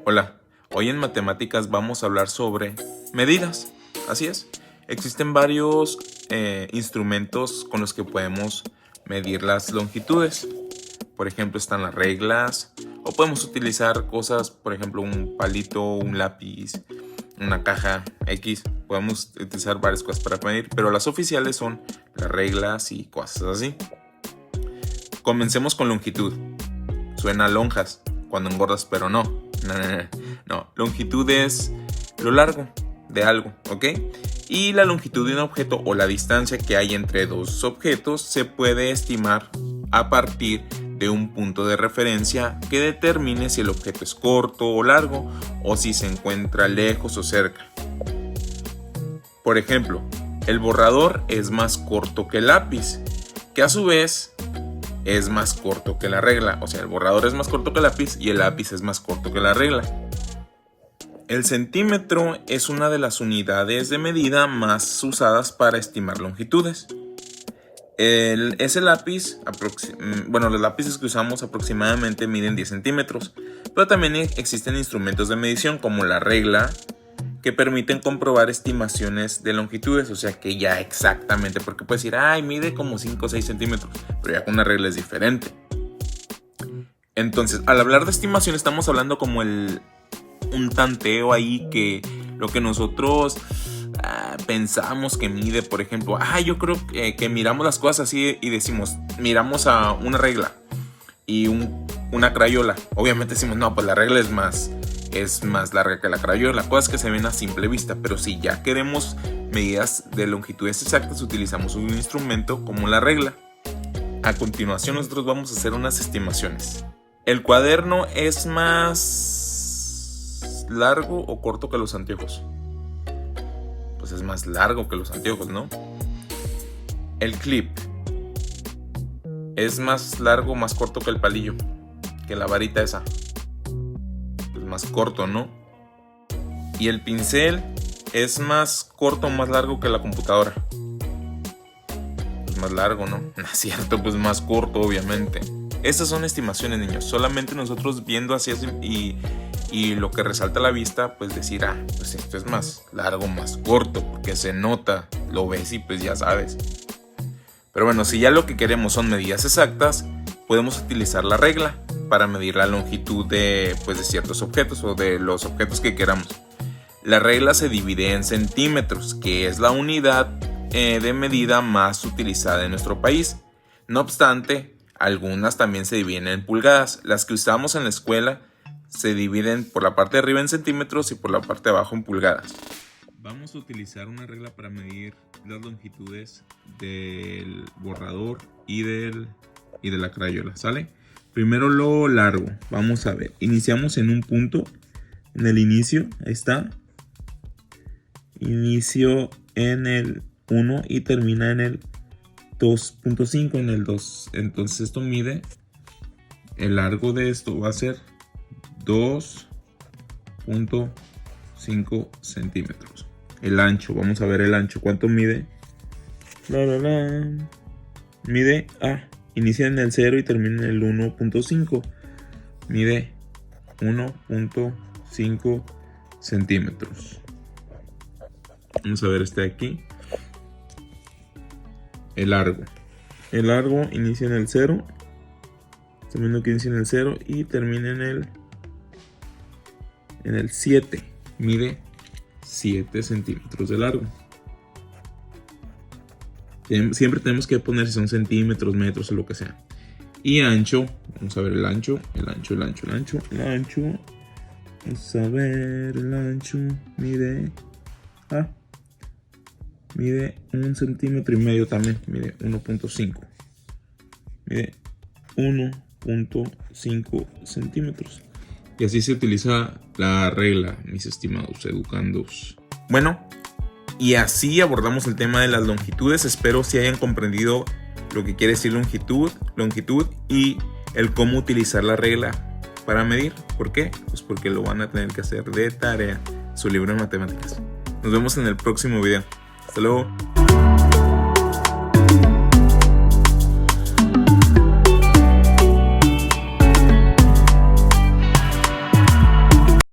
Hola, hoy en matemáticas vamos a hablar sobre medidas. Así es, existen varios instrumentos con los que podemos medir las longitudes. Por ejemplo, están las reglas, o podemos utilizar cosas, por ejemplo, un palito, un lápiz, una caja X. Podemos utilizar varias cosas para medir, pero las oficiales son las reglas y cosas así. Comencemos con longitud. Suena a lonjas cuando engordas, pero no. No, longitud es lo largo de algo, ¿ok? Y la longitud de un objeto o la distancia que hay entre dos objetos se puede estimar a partir de un punto de referencia que determine si el objeto es corto o largo o si se encuentra lejos o cerca. Por ejemplo, el borrador es más corto que el lápiz, que a su vez es más corto que la regla. O sea, el borrador es más corto que el lápiz y el lápiz es más corto que la regla. El centímetro es una de las unidades de medida más usadas para estimar longitudes. Ese lápiz, los lápices que usamos aproximadamente miden 10 centímetros, pero también existen instrumentos de medición como la regla que permiten comprobar estimaciones de longitudes, o sea que ya exactamente, porque puedes decir, mide como 5 o 6 centímetros, pero ya con una regla es diferente. Entonces, al hablar de estimación estamos hablando como un tanteo ahí, que lo que nosotros pensamos que mide. Por ejemplo, yo creo que miramos las cosas así y decimos, miramos a una regla y una crayola. Obviamente decimos, no, pues la regla es más larga que la crayola. Cosas que se ven a simple vista, pero si ya queremos medidas de longitudes exactas, utilizamos un instrumento como la regla. A continuación nosotros vamos a hacer unas estimaciones. ¿El cuaderno es más largo o corto que los anteojos? Pues es más largo que los anteojos, ¿no? El clip es más largo o más corto que el palillo, que la varita esa. Pues más corto, ¿no? Y el pincel es más corto o más largo que la computadora. Pues más largo, ¿no? No es cierto, pues más corto, obviamente. Estas son estimaciones, niños. Solamente nosotros viendo así y lo que resalta a la vista, pues decir, pues esto es más largo, más corto, porque se nota, lo ves y pues ya sabes. Pero bueno, si ya lo que queremos son medidas exactas, podemos utilizar la regla para medir la longitud de ciertos objetos o de los objetos que queramos. La regla se divide en centímetros, que es la unidad de medida más utilizada en nuestro país. No obstante, algunas también se dividen en pulgadas. Las que usamos en la escuela se dividen por la parte de arriba en centímetros y por la parte de abajo en pulgadas. Vamos a utilizar una regla para medir las longitudes del borrador y de la crayola, ¿sale? Primero lo largo. Vamos a ver. Iniciamos en un punto, en el inicio, ahí está. Inicio en el 1 y termina en el 2.5, en el 2. Entonces esto mide, el largo de esto va a ser 2.5 centímetros. El ancho, vamos a ver el ancho. ¿Cuánto mide? Mide, inicia en el 0 y termina en el 1.5. Mide 1.5 centímetros. Vamos a ver este de aquí. El largo. El largo inicia en el 0. Estamos viendo que inicia en el 0 y termina en el 7. Mide 7 centímetros de largo. Siempre tenemos que poner si son centímetros, metros o lo que sea. Y ancho. Vamos a ver el ancho. El ancho. Vamos a ver el ancho. Mide 1,5 centímetros también. Mide 1.5. Mide 1.5 centímetros. Y así se utiliza la regla, mis estimados educandos. Bueno, y así abordamos el tema de las longitudes. Espero si hayan comprendido lo que quiere decir longitud y el cómo utilizar la regla para medir. ¿Por qué? Pues porque lo van a tener que hacer de tarea, su libro de matemáticas. Nos vemos en el próximo video. Hasta luego.